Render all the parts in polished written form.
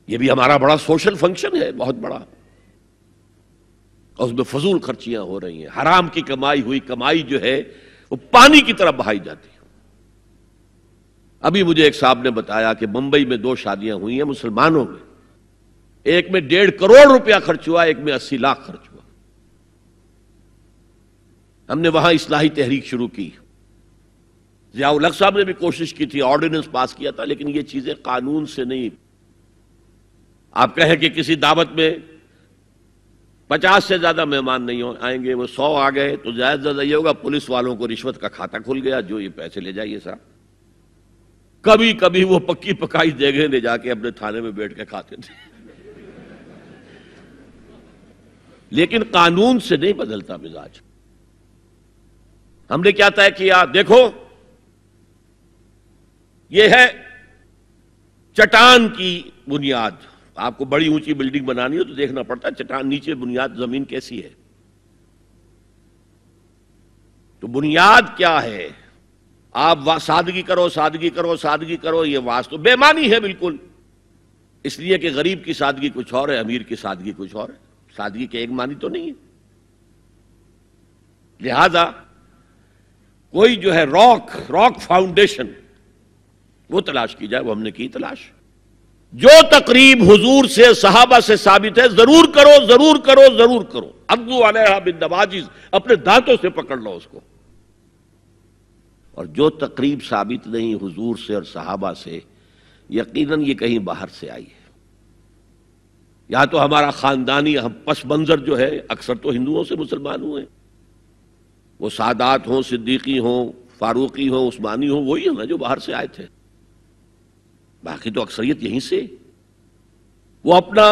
یہ بھی ہمارا بڑا سوشل فنکشن ہے، بہت بڑا، اور اس میں فضول خرچیاں ہو رہی ہیں، حرام کی کمائی ہوئی کمائی جو ہے وہ پانی کی طرح بہائی جاتی ہے۔ ابھی مجھے ایک صاحب نے بتایا کہ ممبئی میں 2 شادیاں ہوئی ہیں مسلمانوں میں، ایک میں 1.5 کروڑ روپیہ خرچ ہوا، ایک میں 80 لاکھ خرچ ہوا۔ ہم نے وہاں اصلاحی تحریک شروع کی، ضیاء الحق صاحب نے بھی کوشش کی تھی، آرڈیننس پاس کیا تھا، لیکن یہ چیزیں قانون سے نہیں۔ آپ کہیں کہ کسی دعوت میں 50 سے زیادہ مہمان نہیں آئیں گے، وہ 100 آ گئے تو زیادہ زیادہ یہ ہوگا پولیس والوں کو رشوت کا کھاتا کھل گیا، جو یہ پیسے لے جائیے صاحب۔ کبھی کبھی وہ پکی پکائی جگہ لے جا کے اپنے تھانے میں بیٹھ کے کھاتے تھے، لیکن قانون سے نہیں بدلتا مزاج۔ ہم نے کیا طے کیا؟ دیکھو یہ ہے چٹان کی بنیاد۔ آپ کو بڑی اونچی بلڈنگ بنانی ہو تو دیکھنا پڑتا ہے چٹان نیچے بنیاد زمین کیسی ہے۔ تو بنیاد کیا ہے؟ آپ سادگی کرو، سادگی کرو، سادگی کرو، یہ واسطہ بے معنی ہے بالکل، اس لیے کہ غریب کی سادگی کچھ اور ہے، امیر کی سادگی کچھ اور ہے، سادگی کے ایک معنی تو نہیں ہے۔ لہذا کوئی جو ہے راک فاؤنڈیشن وہ تلاش کی جائے، وہ ہم نے کی تلاش۔ جو تقریب حضور سے صحابہ سے ثابت ہے ضرور کرو، ضرور کرو، ضرور کرو، عضوا علیہا بالنواجذ، اپنے دانتوں سے پکڑ لو اس کو۔ اور جو تقریب ثابت نہیں حضور سے اور صحابہ سے، یقیناً یہ کہیں باہر سے آئی ہے۔ یا تو ہمارا خاندانی پس منظر جو ہے، اکثر تو ہندوؤں سے مسلمان ہوئے، وہ سادات ہوں، صدیقی ہوں، فاروقی ہوں، عثمانی ہوں، وہی ہیں نا جو باہر سے آئے تھے، باقی تو اکثریت یہیں سے، وہ اپنا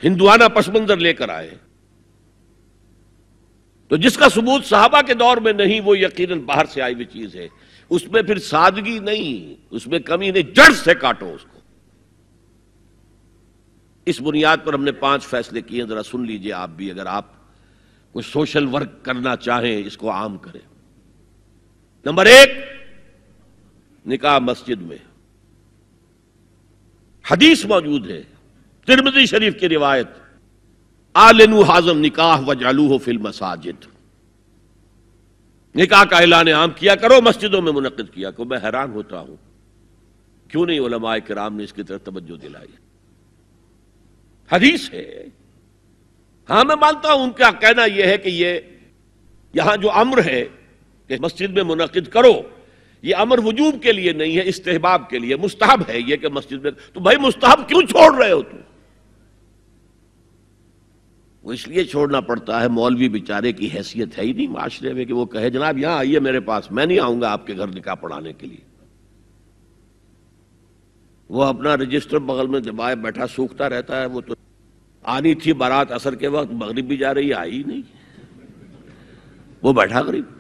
ہندوانہ پس منظر لے کر آئے۔ تو جس کا ثبوت صحابہ کے دور میں نہیں، وہ یقیناً باہر سے آئی ہوئی چیز ہے، اس میں پھر سادگی نہیں، اس میں کمی نہیں، جڑ سے کاٹو اس کو۔ اس بنیاد پر ہم نے 5 فیصلے کیے، ذرا سن لیجئے آپ بھی، اگر آپ کوئی سوشل ورک کرنا چاہیں اس کو عام کریں۔ نمبر 1، نکاح مسجد میں۔ حدیث موجود ہے، ترمذی شریف کی روایت، اعلنوا ھذا النکاح واجعلوہ فی المساجد، نکاح کا اعلان عام کیا کرو، مسجدوں میں منعقد کیا کرو۔ میں حیران ہوتا ہوں کیوں نہیں علماء کرام نے اس کی طرف توجہ دلائی۔ حدیث ہے، ہاں میں مانتا ہوں ان کا کہنا یہ ہے کہ یہ یہاں جو امر ہے کہ مسجد میں منعقد کرو، یہ امر وجوب کے لیے نہیں ہے، استحباب کے لیے، مستحب ہے یہ کہ مسجد میں۔ تو بھائی مستحب کیوں چھوڑ رہے ہو تم؟ وہ اس لیے چھوڑنا پڑتا ہے، مولوی بیچارے کی حیثیت ہے ہی نہیں معاشرے میں کہ وہ کہے جناب یہاں آئیے میرے پاس، میں نہیں آؤں گا آپ کے گھر نکاح پڑھانے کے لیے۔ وہ اپنا رجسٹر بغل میں دبائے بیٹھا سوکھتا رہتا ہے۔ وہ تو آنی تھی بارات عصر کے وقت، مغرب بھی جا رہی ہے، آئی ہی نہیں، وہ بیٹھا غریب۔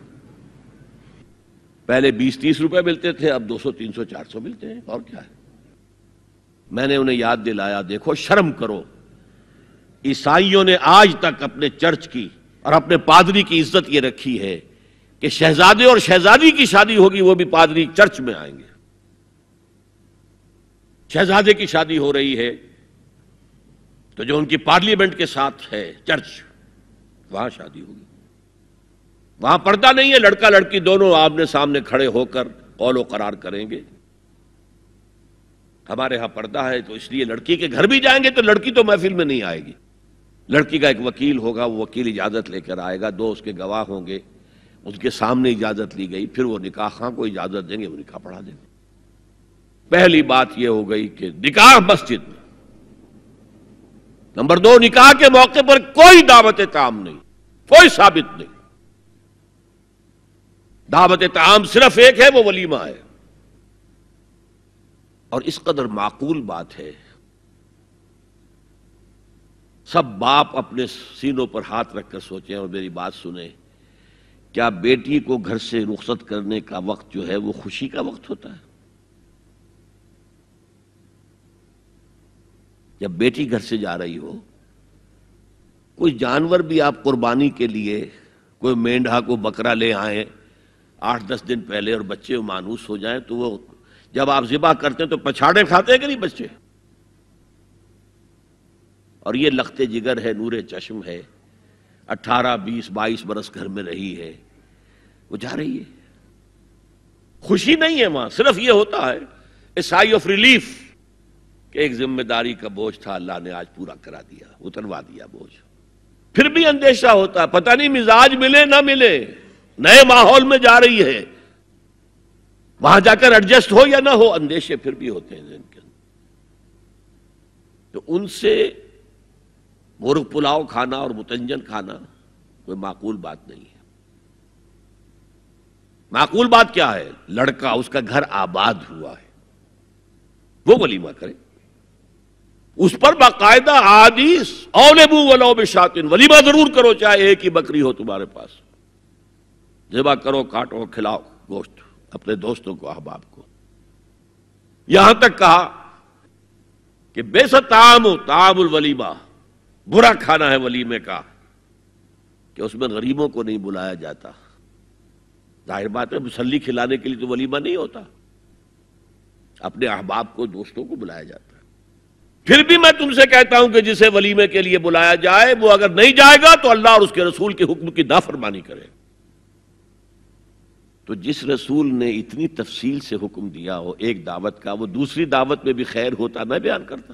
پہلے 20-30 روپے ملتے تھے، اب 200 300 400 ملتے ہیں، اور کیا ہے۔ میں نے انہیں یاد دلایا دیکھو شرم کرو، عیسائیوں نے آج تک اپنے چرچ کی اور اپنے پادری کی عزت یہ رکھی ہے کہ شہزادے اور شہزادی کی شادی ہوگی وہ بھی پادری چرچ میں آئیں گے۔ شہزادے کی شادی ہو رہی ہے تو جو ان کی پارلیمنٹ کے ساتھ ہے چرچ، وہاں شادی ہوگی، وہاں پردہ نہیں ہے، لڑکا لڑکی دونوں آمنے سامنے کھڑے ہو کر قول و قرار کریں گے۔ ہمارے ہاں پردہ ہے تو اس لیے لڑکی کے گھر بھی جائیں گے تو لڑکی تو محفل میں نہیں آئے گی، لڑکی کا ایک وکیل ہوگا، وہ وکیل اجازت لے کر آئے گا، 2 اس کے گواہ ہوں گے، اس کے سامنے اجازت لی گئی، پھر وہ نکاح خواہ کو اجازت دیں گے، وہ نکاح پڑھا دیں گے۔ پہلی بات یہ ہو گئی کہ نکاح مسجد میں۔ نمبر 2، نکاح کے موقع پر کوئی دعوت طعام نہیں، کوئی ثابت نہیں۔ دعوت طعام صرف ایک ہے، وہ ولیمہ ہے، اور اس قدر معقول بات ہے، سب باپ اپنے سینوں پر ہاتھ رکھ کر سوچیں اور میری بات سنیں، کیا بیٹی کو گھر سے رخصت کرنے کا وقت جو ہے وہ خوشی کا وقت ہوتا ہے؟ جب بیٹی گھر سے جا رہی ہو، کوئی جانور بھی آپ قربانی کے لیے، کوئی مینڈھا کو بکرا لے آئیں 8-10 دن پہلے اور بچے مانوس ہو جائیں تو وہ جب آپ ذبح کرتے ہیں تو پچھاڑے کھاتے ہیں کہ نہیں بچے؟ اور یہ لخت جگر ہے، نور چشم ہے، 18 20 22 برس گھر میں رہی ہے، وہ جا رہی ہے. خوشی نہیں ہے وہاں، صرف یہ ہوتا ہے اے سائی آف ریلیف کہ ایک ذمہ داری کا بوجھ تھا، اللہ نے آج پورا کرا دیا، اتروا دیا بوجھ. پھر بھی اندیشہ ہوتا ہے، پتہ نہیں مزاج ملے نہ ملے، نئے ماحول میں جا رہی ہے، وہاں جا کر ایڈجسٹ ہو یا نہ ہو، اندیشے پھر بھی ہوتے ہیں ذہن کے اندر. تو ان سے مرغ پلاؤ کھانا اور متنجن کھانا کوئی معقول بات نہیں ہے. معقول بات کیا ہے؟ لڑکا، اس کا گھر آباد ہوا ہے، وہ ولیمہ کرے، اس پر باقاعدہ احادیث اولبو ولو بشاتن، ولیمہ ضرور کرو چاہے ایک ہی بکری ہو تمہارے پاس، ذبح کرو، کاٹو، کھلاؤ گوشت اپنے دوستوں کو، احباب کو. یہاں تک کہا کہ بیس طعام الولیمہ، برا کھانا ہے ولیمے کا کہ اس میں غریبوں کو نہیں بلایا جاتا. ظاہر بات ہے مسلی کھلانے کے لیے تو ولیمہ نہیں ہوتا، اپنے احباب کو، دوستوں کو بلایا جاتا ہے. پھر بھی میں تم سے کہتا ہوں کہ جسے ولیمے کے لیے بلایا جائے وہ اگر نہیں جائے گا تو اللہ اور اس کے رسول کے حکم کی نافرمانی کرے. تو جس رسول نے اتنی تفصیل سے حکم دیا ہو ایک دعوت کا، وہ دوسری دعوت میں بھی خیر ہوتا میں بیان کرتا.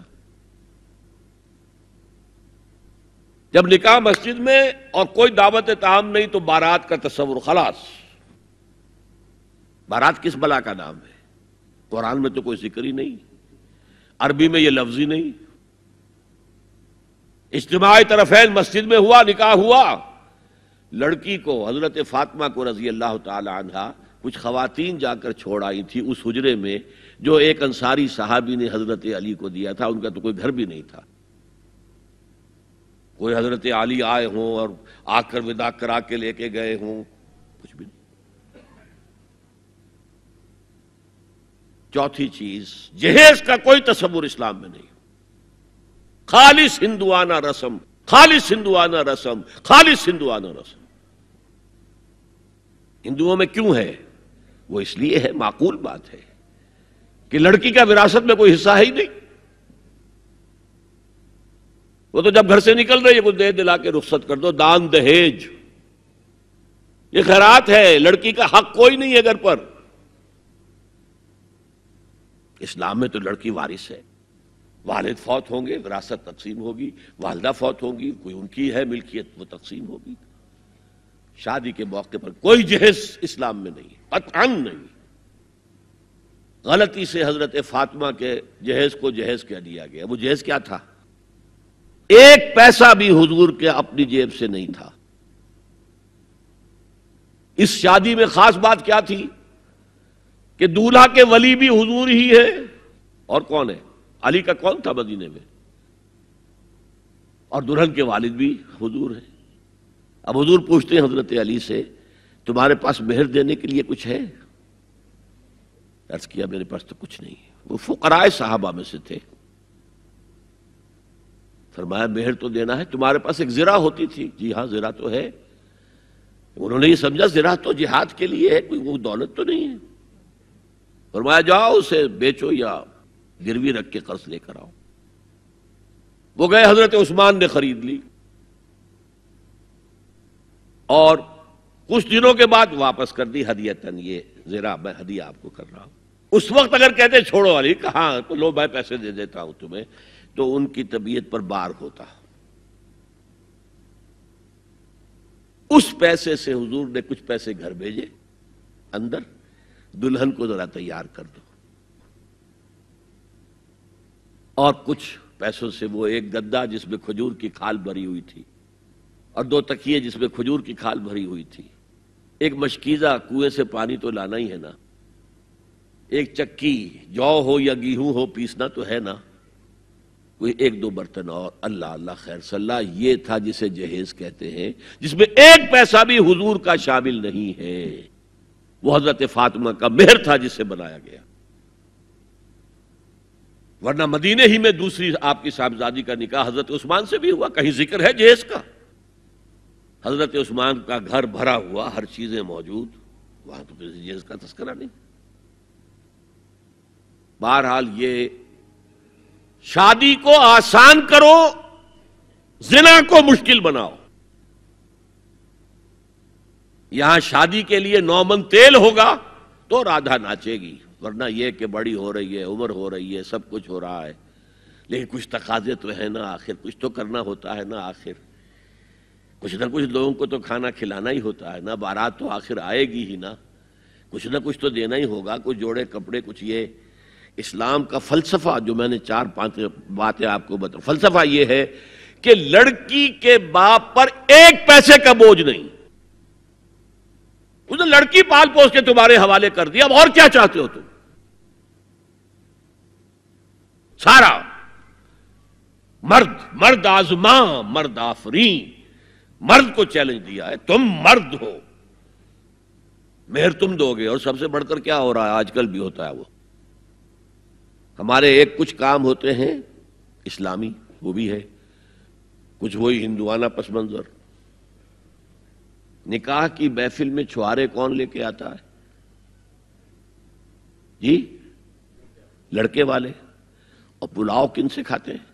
جب نکاح مسجد میں اور کوئی دعوت طعام نہیں تو بارات کا تصور، خلاص. بارات کس بلا کا نام ہے؟ قرآن میں تو کوئی ذکر ہی نہیں، عربی میں یہ لفظ ہی نہیں. اجتماع طرفین مسجد میں ہوا، نکاح ہوا. لڑکی کو، حضرت فاطمہ کو رضی اللہ تعالی عنہا، کچھ خواتین جا کر چھوڑ آئی تھی اس حجرے میں جو ایک انصاری صحابی نے حضرت علی کو دیا تھا. ان کا تو کوئی گھر بھی نہیں تھا. کوئی حضرت علی آئے ہوں اور آ کر وداع کرا کے لے کے گئے ہوں، کچھ بھی نہیں. چوتھی چیز، جہیز کا کوئی تصور اسلام میں نہیں. خالص ہندوانہ رسم، خالص ہندوانہ رسم، خالص ہندوانہ رسم. ہندوؤں میں کیوں ہے؟ وہ اس لیے ہے، معقول بات ہے کہ لڑکی کا وراثت میں کوئی حصہ ہے ہی نہیں. وہ تو جب گھر سے نکل رہی ہے کچھ دے دلا کے رخصت کر دو، دان دہیج، یہ خیرات ہے. لڑکی کا حق کوئی نہیں ہے گھر پر. اسلام میں تو لڑکی وارث ہے. والد فوت ہوں گے، وراثت تقسیم ہوگی. والدہ فوت ہوں گی، کوئی ان کی ہے ملکیت، وہ تقسیم ہوگی. شادی کے موقع پر کوئی جہیز اسلام میں نہیں، قطعاً نہیں. غلطی سے حضرت فاطمہ کے جہیز کو جہیز کہہ دیا گیا. وہ جہیز کیا تھا؟ ایک پیسہ بھی حضور کے اپنی جیب سے نہیں تھا. اس شادی میں خاص بات کیا تھی کہ دولہا کے ولی بھی حضور ہی ہے. اور کون ہے؟ علی کا کون تھا مدینے میں؟ اور دلہن کے والد بھی حضور ہیں. اب حضور پوچھتے ہیں حضرت علی سے، تمہارے پاس مہر دینے کے لیے کچھ ہے؟ عرض کیا میرے پاس تو کچھ نہیں ہے. وہ فقراء صحابہ میں سے تھے. فرمایا مہر تو دینا ہے. تمہارے پاس ایک زرہ ہوتی تھی؟ جی ہاں زرہ تو ہے. انہوں نے یہ سمجھا زرہ تو جہاد کے لیے ہے، کوئی وہ دولت تو نہیں ہے. فرمایا جاؤ اسے بیچو یا گروی رکھ کے قرض لے کر آؤ. وہ گئے، حضرت عثمان نے خرید لی اور کچھ دنوں کے بعد واپس کر دی ہدیتاً. یہ زرہ میں ہدیہ آپ کو کر رہا ہوں. اس وقت اگر کہتے چھوڑو علی، کہاں تو لو میں پیسے دے دیتا ہوں تمہیں، تو ان کی طبیعت پر بار ہوتا. اس پیسے سے حضور نے کچھ پیسے گھر بھیجے اندر، دلہن کو ذرا تیار کر دو. اور کچھ پیسوں سے وہ ایک گدا جس میں کھجور کی کھال بھری ہوئی تھی، اور 2 تکیے جس میں کھجور کی کھال بھری ہوئی تھی، ایک مشکیزہ، کنویں سے پانی تو لانا ہی ہے نا، ایک چکی، جو ہو یا گیہوں ہو پیسنا تو ہے نا، کوئی 1-2 برتن اور. اللہ اللہ خیر صلی اللہ. یہ تھا جسے جہیز کہتے ہیں، جس میں ایک پیسہ بھی حضور کا شامل نہیں ہے. وہ حضرت فاطمہ کا مہر تھا جسے بنایا گیا. ورنہ مدینے ہی میں دوسری آپ کی صاحبزادی کا نکاح حضرت عثمان سے بھی ہوا. کہیں ذکر ہے جہیز کا؟ حضرت عثمان کا گھر بھرا ہوا، ہر چیزیں موجود، وہاں تو کسی جہیز کا تذکرہ نہیں. بہرحال یہ شادی کو آسان کرو زنا کو مشکل بناؤ. یہاں شادی کے لیے 9 من تیل ہوگا تو رادھا ناچے گی، ورنہ یہ کہ بڑی ہو رہی ہے، عمر ہو رہی ہے، سب کچھ ہو رہا ہے، لیکن کچھ تقاضے تو ہے نا، آخر کچھ تو کرنا ہوتا ہے نا، آخر کچھ نہ کچھ لوگوں کو تو کھانا کھلانا ہی ہوتا ہے نا، بارات تو آخر آئے گی ہی نا، کچھ نہ کچھ تو دینا ہی ہوگا، کچھ جوڑے کپڑے، کچھ یہ. اسلام کا فلسفہ جو میں نے 4-5 باتیں آپ کو بتا، فلسفہ یہ ہے کہ لڑکی کے باپ پر 1 پیسے کا بوجھ نہیں. اس نے لڑکی پال پوس کے تمہارے حوالے کر دیا، اب اور کیا چاہتے ہو تم؟ سارا مرد آزماں مرد آفرین، مرد کو چیلنج دیا ہے، تم مرد ہو، مہر تم دو گے. اور سب سے بڑھ کر کیا ہو رہا ہے آج کل بھی ہوتا ہے، وہ ہمارے ایک کچھ کام ہوتے ہیں اسلامی، وہ بھی ہے، کچھ وہی ہندوانہ پس منظر. نکاح کی محفل میں چھوارے کون لے کے آتا ہے جی؟ لڑکے والے. اور پلاؤ کن سے کھاتے ہیں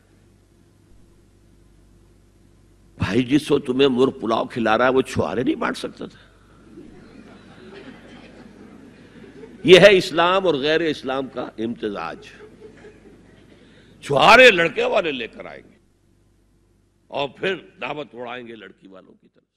بھائی؟ جس کو تمہیں مرغ پلاؤ کھلا رہا ہے وہ چھوارے نہیں بانٹ سکتا تھا؟ یہ ہے اسلام اور غیر اسلام کا امتزاج. چھوارے لڑکے والے لے کر آئیں گے اور پھر دعوت اڑائیں گے لڑکی والوں کی طرف.